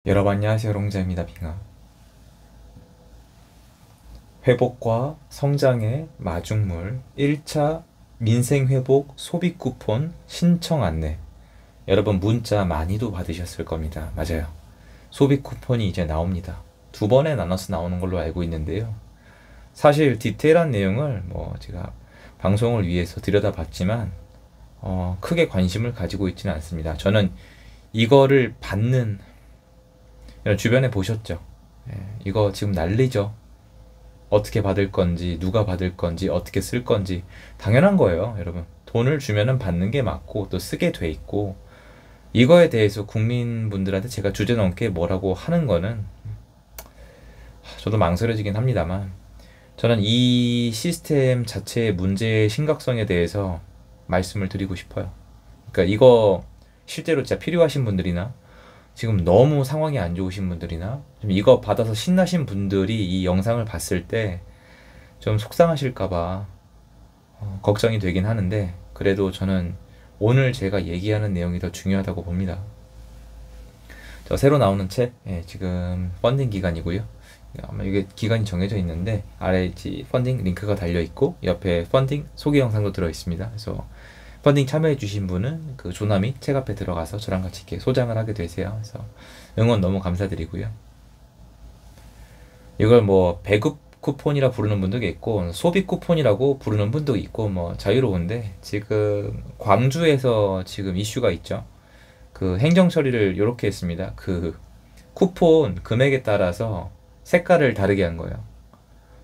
여러분 안녕하세요. 롱자입니다. 빙하. 회복과 성장의 마중물 1차 민생회복 소비 쿠폰 신청 안내. 여러분 문자 많이도 받으셨을 겁니다. 맞아요. 소비 쿠폰이 이제 나옵니다. 두 번에 나눠서 나오는 걸로 알고 있는데요. 사실 디테일한 내용을 제가 방송을 위해서 들여다봤지만 크게 관심을 가지고 있지는 않습니다. 저는 이거를 받는, 주변에 보셨죠? 이거 지금 난리죠. 어떻게 받을 건지, 누가 받을 건지, 어떻게 쓸 건지 당연한 거예요, 여러분. 돈을 주면은 받는 게 맞고 또 쓰게 돼 있고, 이거에 대해서 국민분들한테 제가 주제넘게 뭐라고 하는 거는 저도 망설여지긴 합니다만, 저는 이 시스템 자체의 문제의 심각성에 대해서 말씀을 드리고 싶어요. 그러니까 이거 실제로 진짜 필요하신 분들이나 지금 너무 상황이 안 좋으신 분들이나 좀 이거 받아서 신나신 분들이 이 영상을 봤을 때 좀 속상하실까봐 걱정이 되긴 하는데, 그래도 저는 오늘 제가 얘기하는 내용이 더 중요하다고 봅니다. 저 새로 나오는 책, 지금 펀딩 기간이고요. 아마 이게 기간이 정해져 있는데 아래 펀딩 링크가 달려 있고 옆에 펀딩 소개 영상도 들어 있습니다. 그래서 펀딩 참여해 주신 분은 그 조남이 책 앞에 들어가서 저랑 같이 이렇게 소장을 하게 되세요. 그래서 응원 너무 감사드리고요. 이걸 배급 쿠폰이라 부르는 분도 있고 소비 쿠폰이라고 부르는 분도 있고 자유로운데, 지금 광주에서 지금 이슈가 있죠. 그 행정 처리를 이렇게 했습니다. 그 쿠폰 금액에 따라서 색깔을 다르게 한 거예요.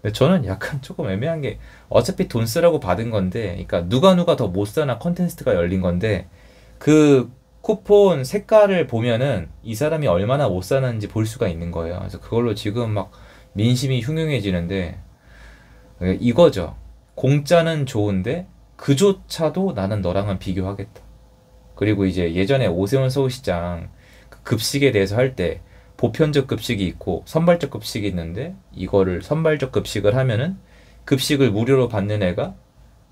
근데 저는 약간 조금 애매한 게, 어차피 돈 쓰라고 받은 건데, 그러니까 누가 더 못 사나 컨텐츠가 열린 건데, 그 쿠폰 색깔을 보면은 이 사람이 얼마나 못 사는지 볼 수가 있는 거예요. 그래서 그걸로 지금 막 민심이 흉흉해지는데, 이거죠. 공짜는 좋은데 그조차도 나는 너랑은 비교하겠다. 그리고 이제 예전에 오세훈 서울시장 그 급식에 대해서 할 때 보편적 급식이 있고 선발적 급식이 있는데, 이거를 선발적 급식을 하면은 급식을 무료로 받는 애가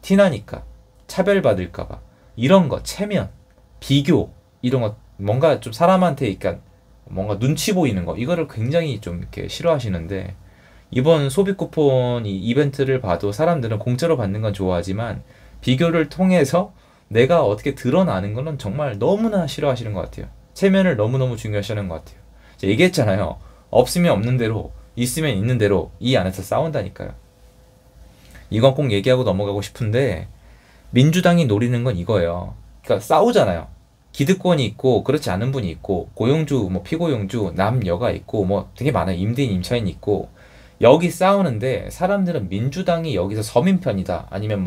티나니까 차별받을까봐, 이런 거 체면, 비교, 이런 거 뭔가 좀 사람한테 그러니까 뭔가 눈치 보이는 거, 이거를 굉장히 좀 이렇게 싫어하시는데, 이번 소비 쿠폰 이 이벤트를 봐도 사람들은 공짜로 받는 건 좋아하지만 비교를 통해서 내가 어떻게 드러나는 거는 정말 너무나 싫어하시는 것 같아요. 체면을 너무너무 중요시하는 것 같아요. 제가 얘기했잖아요. 없으면 없는 대로, 있으면 있는 대로 이 안에서 싸운다니까요. 이건 꼭 얘기하고 넘어가고 싶은데, 민주당이 노리는 건 이거예요. 그러니까 싸우잖아요. 기득권이 있고 그렇지 않은 분이 있고, 고용주, 피고용주, 남여가 있고 되게 많아요. 임대인, 임차인 있고. 여기 싸우는데 사람들은 민주당이 여기서 서민 편이다, 아니면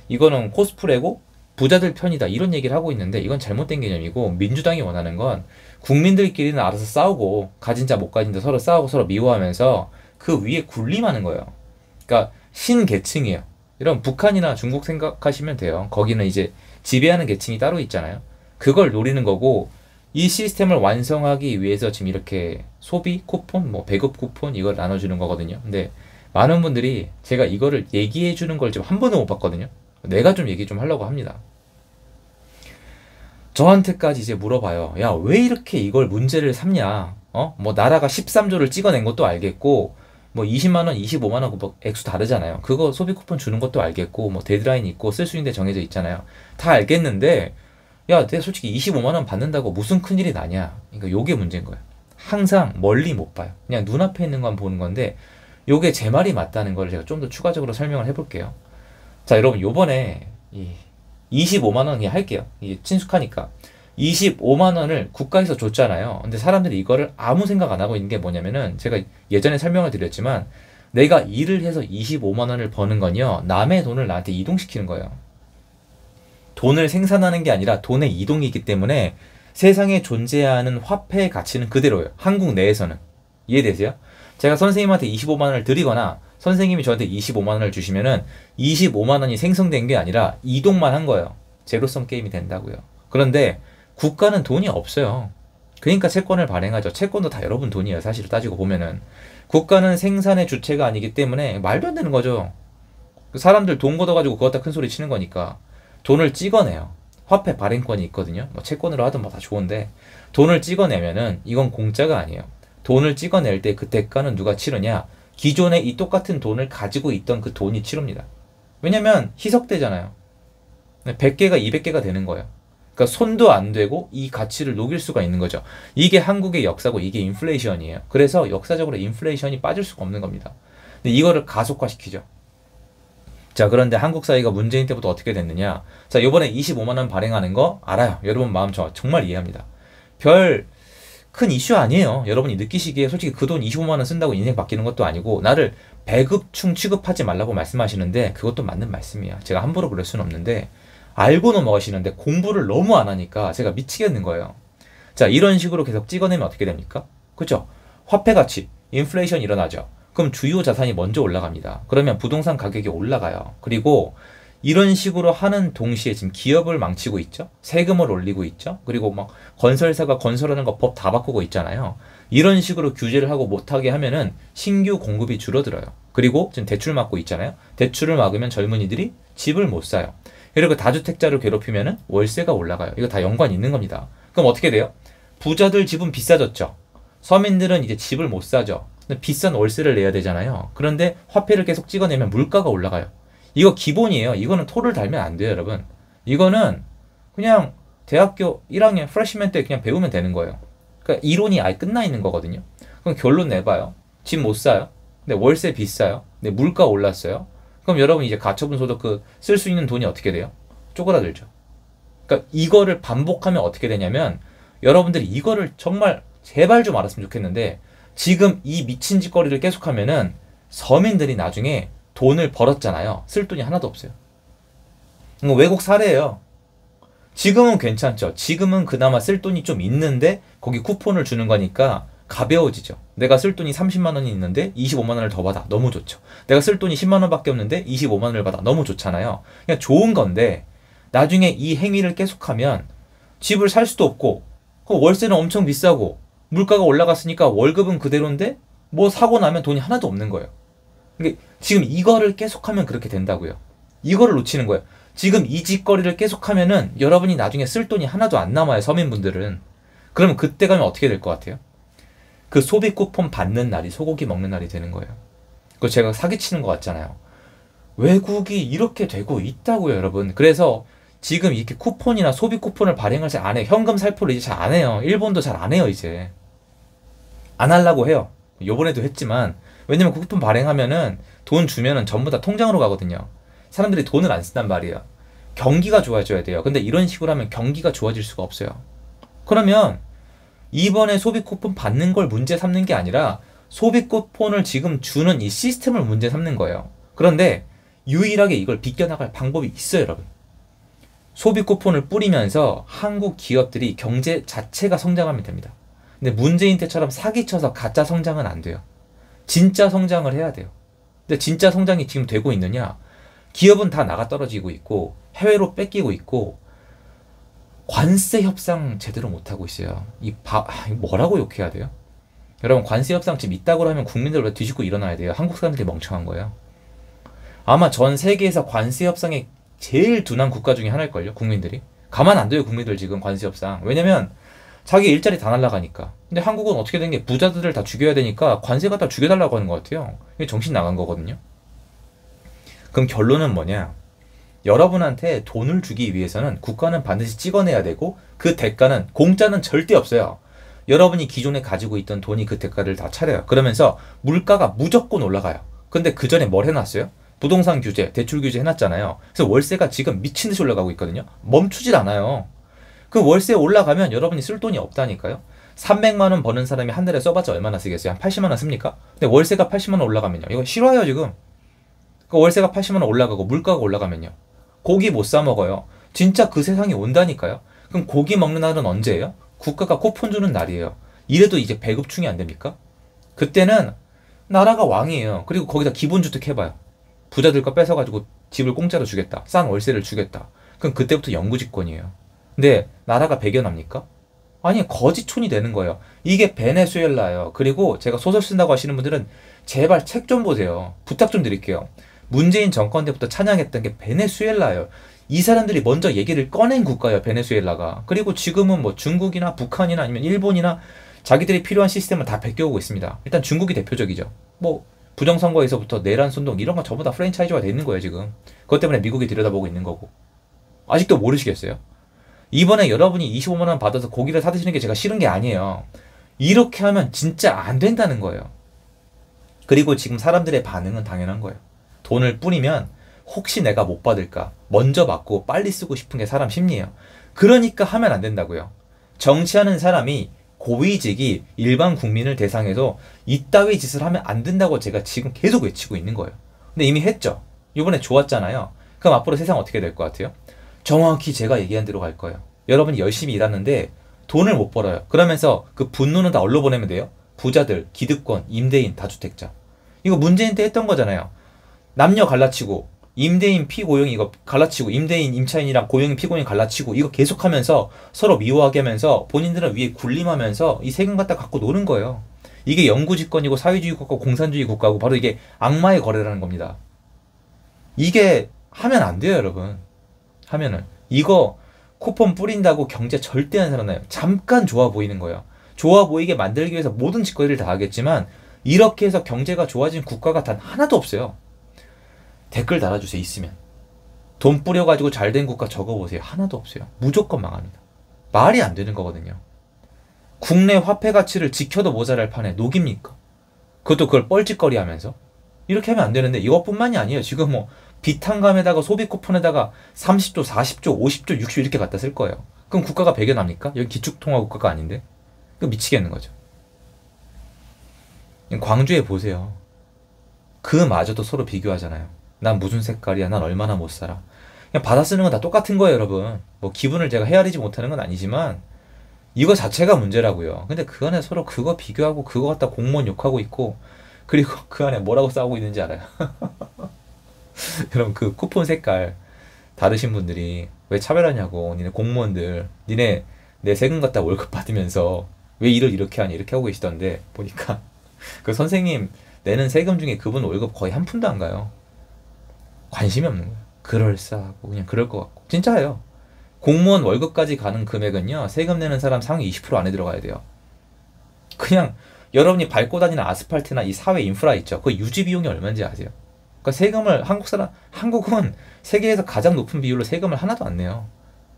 이거는 코스프레고 부자들 편이다, 이런 얘기를 하고 있는데, 이건 잘못된 개념이고, 민주당이 원하는 건 국민들끼리는 알아서 싸우고 가진 자 못 가진 자 서로 싸우고 서로 미워하면서 그 위에 군림하는 거예요. 그러니까 신계층이에요. 이런 북한이나 중국 생각하시면 돼요. 거기는 이제 지배하는 계층이 따로 있잖아요. 그걸 노리는 거고, 이 시스템을 완성하기 위해서 지금 이렇게 소비 쿠폰, 배급 쿠폰 이걸 나눠주는 거거든요. 근데 많은 분들이 제가 이거를 얘기해 주는 걸 지금 한 번도 못 봤거든요. 내가 좀 얘기 좀 하려고 합니다. 저한테까지 이제 물어봐요. 야, 왜 이렇게 이걸 문제를 삼냐? 나라가 13조를 찍어낸 것도 알겠고, 20만 원, 25만 원 액수 다르잖아요. 그거 소비 쿠폰 주는 것도 알겠고, 데드라인 있고 쓸 수 있는 데 정해져 있잖아요. 다 알겠는데, 야, 내가 솔직히 25만 원 받는다고 무슨 큰일이 나냐? 그러니까 요게 문제인 거예요. 항상 멀리 못 봐요. 그냥 눈앞에 있는 건 보는 건데, 요게 제 말이 맞다는 걸 제가 좀 더 추가적으로 설명을 해볼게요. 자, 여러분, 요번에 25만 원이 할게요. 이게 친숙하니까. 25만 원을 국가에서 줬잖아요. 근데 사람들이 이거를 아무 생각 안 하고 있는 게 뭐냐면은, 제가 예전에 설명을 드렸지만, 내가 일을 해서 25만 원을 버는 건요, 남의 돈을 나한테 이동시키는 거예요. 돈을 생산하는 게 아니라 돈의 이동이기 때문에 세상에 존재하는 화폐의 가치는 그대로예요. 한국 내에서는. 이해되세요? 제가 선생님한테 25만 원을 드리거나 선생님이 저한테 25만 원을 주시면은 25만 원이 생성된 게 아니라 이동만 한 거예요. 제로섬 게임이 된다고요. 그런데 국가는 돈이 없어요. 그러니까 채권을 발행하죠. 채권도 다 여러분 돈이에요. 사실 따지고 보면은. 국가는 생산의 주체가 아니기 때문에 말도 안 되는 거죠. 사람들 돈 걷어가지고 그것 다 큰 소리 치는 거니까 돈을 찍어내요. 화폐 발행권이 있거든요. 뭐 채권으로 하든 뭐 다 좋은데 돈을 찍어내면은 이건 공짜가 아니에요. 돈을 찍어낼 때 그 대가는 누가 치르냐? 기존에 이 똑같은 돈을 가지고 있던 그 돈이 치릅니다. 왜냐면 희석되잖아요. 100개가 200개가 되는 거예요. 그러니까 손도 안 되고 이 가치를 녹일 수가 있는 거죠. 이게 한국의 역사고 이게 인플레이션이에요. 그래서 역사적으로 인플레이션이 빠질 수가 없는 겁니다. 근데 이거를 가속화시키죠. 자, 그런데 한국 사회가 문재인 때부터 어떻게 됐느냐? 자, 요번에 25만 원 발행하는 거 알아요. 여러분 마음 정말 이해합니다. 별 큰 이슈 아니에요. 여러분이 느끼시기에 솔직히 그 돈 25만 원 쓴다고 인생 바뀌는 것도 아니고 나를 배급충 취급하지 말라고 말씀하시는데 그것도 맞는 말씀이야. 제가 함부로 그럴 수는 없는데 알고 넘어가시는데 공부를 너무 안 하니까 제가 미치겠는 거예요. 자, 이런 식으로 계속 찍어내면 어떻게 됩니까? 그죠? 화폐 가치, 인플레이션 일어나죠. 그럼 주요 자산이 먼저 올라갑니다. 그러면 부동산 가격이 올라가요. 그리고 이런 식으로 하는 동시에 지금 기업을 망치고 있죠. 세금을 올리고 있죠. 그리고 막 건설사가 건설하는 거 법 다 바꾸고 있잖아요. 이런 식으로 규제를 하고 못하게 하면은 신규 공급이 줄어들어요. 그리고 지금 대출 막고 있잖아요. 대출을 막으면 젊은이들이 집을 못 사요. 그리고 다주택자를 괴롭히면은 월세가 올라가요. 이거 다 연관이 있는 겁니다. 그럼 어떻게 돼요? 부자들 집은 비싸졌죠. 서민들은 이제 집을 못 사죠. 근데 비싼 월세를 내야 되잖아요. 그런데 화폐를 계속 찍어내면 물가가 올라가요. 이거 기본이에요. 이거는 토를 달면 안 돼요, 여러분. 이거는 그냥 대학교 1학년 프레시맨 때 그냥 배우면 되는 거예요. 그러니까 이론이 아예 끝나 있는 거거든요. 그럼 결론 내봐요. 집 못 사요. 근데 월세 비싸요. 근데 물가 올랐어요. 그럼 여러분 이제 가처분 소득 그 쓸 수 있는 돈이 어떻게 돼요? 쪼그라들죠. 그러니까 이거를 반복하면 어떻게 되냐면 여러분들이 이거를 정말 제발 좀 알았으면 좋겠는데 지금 이 미친 짓거리를 계속하면은 서민들이 나중에 돈을 벌었잖아요. 쓸 돈이 하나도 없어요. 이거 외국 사례예요. 지금은 괜찮죠. 지금은 그나마 쓸 돈이 좀 있는데 거기 쿠폰을 주는 거니까 가벼워지죠. 내가 쓸 돈이 30만 원이 있는데 25만 원을 더 받아. 너무 좋죠. 내가 쓸 돈이 10만 원밖에 없는데 25만 원을 받아. 너무 좋잖아요. 그냥 좋은 건데 나중에 이 행위를 계속하면 집을 살 수도 없고 월세는 엄청 비싸고 물가가 올라갔으니까 월급은 그대로인데 뭐 사고 나면 돈이 하나도 없는 거예요. 그러니까 지금 이거를 계속하면 그렇게 된다고요. 이거를 놓치는 거예요. 지금 이 짓거리를 계속하면은 여러분이 나중에 쓸 돈이 하나도 안 남아요. 서민분들은. 그러면 그때 가면 어떻게 될 것 같아요? 그 소비 쿠폰 받는 날이 소고기 먹는 날이 되는 거예요. 그거 제가 사기치는 것 같잖아요. 외국이 이렇게 되고 있다고요, 여러분. 그래서 지금 이렇게 쿠폰이나 소비 쿠폰을 발행을 잘 안 해요. 현금 살포를 이제 잘 안 해요. 일본도 잘 안 해요, 이제. 안 하려고 해요. 요번에도 했지만 왜냐면 쿠폰 발행하면은 돈 주면은 전부 다 통장으로 가거든요. 사람들이 돈을 안 쓴단 말이에요. 경기가 좋아져야 돼요. 근데 이런 식으로 하면 경기가 좋아질 수가 없어요. 그러면 이번에 소비 쿠폰 받는 걸 문제 삼는 게 아니라 소비 쿠폰을 지금 주는 이 시스템을 문제 삼는 거예요. 그런데 유일하게 이걸 비껴나갈 방법이 있어요, 여러분. 소비 쿠폰을 뿌리면서 한국 기업들이 경제 자체가 성장하면 됩니다. 근데 문재인 때처럼 사기쳐서 가짜 성장은 안 돼요. 진짜 성장을 해야 돼요. 근데 진짜 성장이 지금 되고 있느냐? 기업은 다 나가 떨어지고 있고 해외로 뺏기고 있고 관세 협상 제대로 못하고 있어요. 뭐라고 욕해야 돼요? 여러분 관세 협상 지금 있다고 하면 국민들 뒤집고 일어나야 돼요. 한국 사람들이 멍청한 거예요. 아마 전 세계에서 관세 협상에 제일 둔한 국가 중에 하나일걸요. 국민들이. 가만 안 둬요. 국민들 지금 관세 협상. 왜냐면 자기 일자리 다 날라가니까. 근데 한국은 어떻게 된 게 부자들을 다 죽여야 되니까 관세 갖다 죽여달라고 하는 것 같아요. 이게 정신 나간 거거든요. 그럼 결론은 뭐냐? 여러분한테 돈을 주기 위해서는 국가는 반드시 찍어내야 되고 그 대가는 공짜는 절대 없어요. 여러분이 기존에 가지고 있던 돈이 그 대가를 다 차려요. 그러면서 물가가 무조건 올라가요. 근데 그 전에 뭘 해놨어요? 부동산 규제, 대출 규제 해놨잖아요. 그래서 월세가 지금 미친 듯이 올라가고 있거든요. 멈추질 않아요. 그 월세 올라가면 여러분이 쓸 돈이 없다니까요. 300만 원 버는 사람이 한 달에 써봤자 얼마나 쓰겠어요? 한 80만 원 씁니까? 근데 월세가 80만 원 올라가면요. 이거 싫어요 지금. 그 월세가 80만 원 올라가고 물가가 올라가면요. 고기 못 사 먹어요. 진짜 그 세상이 온다니까요. 그럼 고기 먹는 날은 언제예요? 국가가 쿠폰 주는 날이에요. 이래도 이제 배급충이 안 됩니까? 그때는 나라가 왕이에요. 그리고 거기다 기본주택 해봐요. 부자들 거 뺏어가지고 집을 공짜로 주겠다. 싼 월세를 주겠다. 그럼 그때부터 영구집권이에요. 근데 나라가 배견합니까? 아니 거지촌이 되는 거예요. 이게 베네수엘라예요. 그리고 제가 소설 쓴다고 하시는 분들은 제발 책 좀 보세요. 부탁 좀 드릴게요. 문재인 정권 때부터 찬양했던 게 베네수엘라예요. 이 사람들이 먼저 얘기를 꺼낸 국가예요, 베네수엘라가. 그리고 지금은 뭐 중국이나 북한이나 아니면 일본이나 자기들이 필요한 시스템을 다 베껴오고 있습니다. 일단 중국이 대표적이죠. 뭐 부정선거에서부터 내란 선동 이런 거 전부 다 프랜차이즈화 돼 있는 거예요, 지금. 그것 때문에 미국이 들여다보고 있는 거고. 아직도 모르시겠어요? 이번에 여러분이 25만 원 받아서 고기를 사드시는 게 제가 싫은 게 아니에요. 이렇게 하면 진짜 안 된다는 거예요. 그리고 지금 사람들의 반응은 당연한 거예요. 돈을 뿌리면 혹시 내가 못 받을까 먼저 받고 빨리 쓰고 싶은 게 사람 심리예요. 그러니까 하면 안 된다고요. 정치하는 사람이 고위직이 일반 국민을 대상해서 이따위 짓을 하면 안 된다고 제가 지금 계속 외치고 있는 거예요. 근데 이미 했죠. 이번에 좋았잖아요. 그럼 앞으로 세상 어떻게 될 것 같아요? 정확히 제가 얘기한 대로 갈 거예요. 여러분이 열심히 일하는데 돈을 못 벌어요. 그러면서 그 분노는 다 어디로 보내면 돼요? 부자들, 기득권, 임대인, 다주택자. 이거 문재인 때 했던 거잖아요. 남녀 갈라치고 임대인 피고용 이거 갈라치고 임대인 임차인이랑 고용인 피고용 갈라치고 이거 계속하면서 서로 미워하게 하면서 본인들은 위에 군림하면서 이 세금 갖다 갖고 노는 거예요. 이게 영구집권이고 사회주의 국가고 공산주의 국가고 바로 이게 악마의 거래라는 겁니다. 이게 하면 안 돼요, 여러분. 하면은 이거 쿠폰 뿌린다고 경제 절대 안 살아나요. 잠깐 좋아 보이는 거예요. 좋아 보이게 만들기 위해서 모든 짓거리를 다 하겠지만 이렇게 해서 경제가 좋아진 국가가 단 하나도 없어요. 댓글 달아주세요. 있으면. 돈 뿌려가지고 잘된 국가 적어보세요. 하나도 없어요. 무조건 망합니다. 말이 안 되는 거거든요. 국내 화폐 가치를 지켜도 모자랄 판에 녹입니까? 그것도 그걸 뻘짓거리 하면서? 이렇게 하면 안 되는데 이것뿐만이 아니에요. 지금 뭐 비탄감에다가 소비 쿠폰에다가 30조, 40조, 50조, 60조 이렇게 갖다 쓸 거예요. 그럼 국가가 배겨납니까? 여기 기축통화 국가가 아닌데? 이거 미치겠는 거죠. 광주에 보세요. 그마저도 서로 비교하잖아요. 난 무슨 색깔이야, 난 얼마나 못 살아. 그냥 받아 쓰는 건 다 똑같은 거예요, 여러분. 뭐 기분을 제가 헤아리지 못하는 건 아니지만 이거 자체가 문제라고요. 근데 그 안에 서로 그거 비교하고 그거 갖다 공무원 욕하고 있고 그리고 그 안에 뭐라고 싸우고 있는지 알아요? 여러분 그 쿠폰 색깔 다르신 분들이 왜 차별하냐고. 니네 공무원들 니네 내 세금 갖다 월급 받으면서 왜 일을 이렇게 하니 이렇게 하고 계시던데 보니까 그 선생님 내는 세금 중에 그분 월급 거의 한 푼도 안 가요. 관심이 없는 거예요. 그럴싸하고 그냥 그럴 것 같고. 진짜예요. 공무원 월급까지 가는 금액은요. 세금 내는 사람 상위 20% 안에 들어가야 돼요. 그냥 여러분이 밟고 다니는 아스팔트나 이 사회 인프라 있죠. 그 유지 비용이 얼마인지 아세요? 그러니까 세금을 한국은 세계에서 가장 높은 비율로 세금을 하나도 안 내요.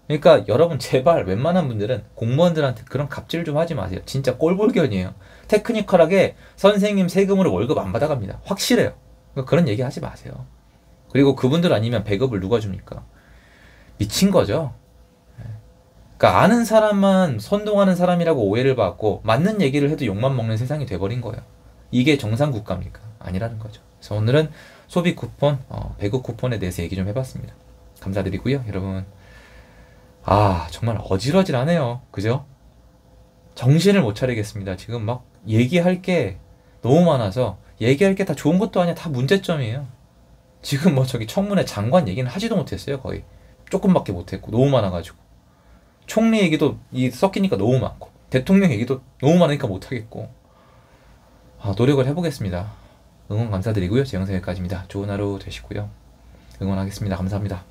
그러니까 여러분 제발 웬만한 분들은 공무원들한테 그런 갑질 좀 하지 마세요. 진짜 꼴불견이에요. 테크니컬하게 선생님 세금으로 월급 안 받아갑니다. 확실해요. 그러니까 그런 얘기 하지 마세요. 그리고 그분들 아니면 배급을 누가 줍니까? 미친 거죠. 그러니까 아는 사람만 선동하는 사람이라고 오해를 받고 맞는 얘기를 해도 욕만 먹는 세상이 돼버린 거예요. 이게 정상 국가입니까? 아니라는 거죠. 그래서 오늘은 소비 쿠폰, 배급 쿠폰에 대해서 얘기 좀 해봤습니다. 감사드리고요. 여러분 정말 어질어질하네요. 그죠? 정신을 못 차리겠습니다. 지금 막 얘기할 게 너무 많아서 얘기할 게 다 좋은 것도 아니야. 다 문제점이에요. 지금 뭐 저기 청문회 장관 얘기는 하지도 못했어요. 거의 조금밖에 못했고 너무 많아가지고 총리 얘기도 섞이니까 너무 많고 대통령 얘기도 너무 많으니까 못하겠고 노력을 해보겠습니다. 응원 감사드리고요. 제 영상 여기까지입니다. 좋은 하루 되시고요. 응원하겠습니다. 감사합니다.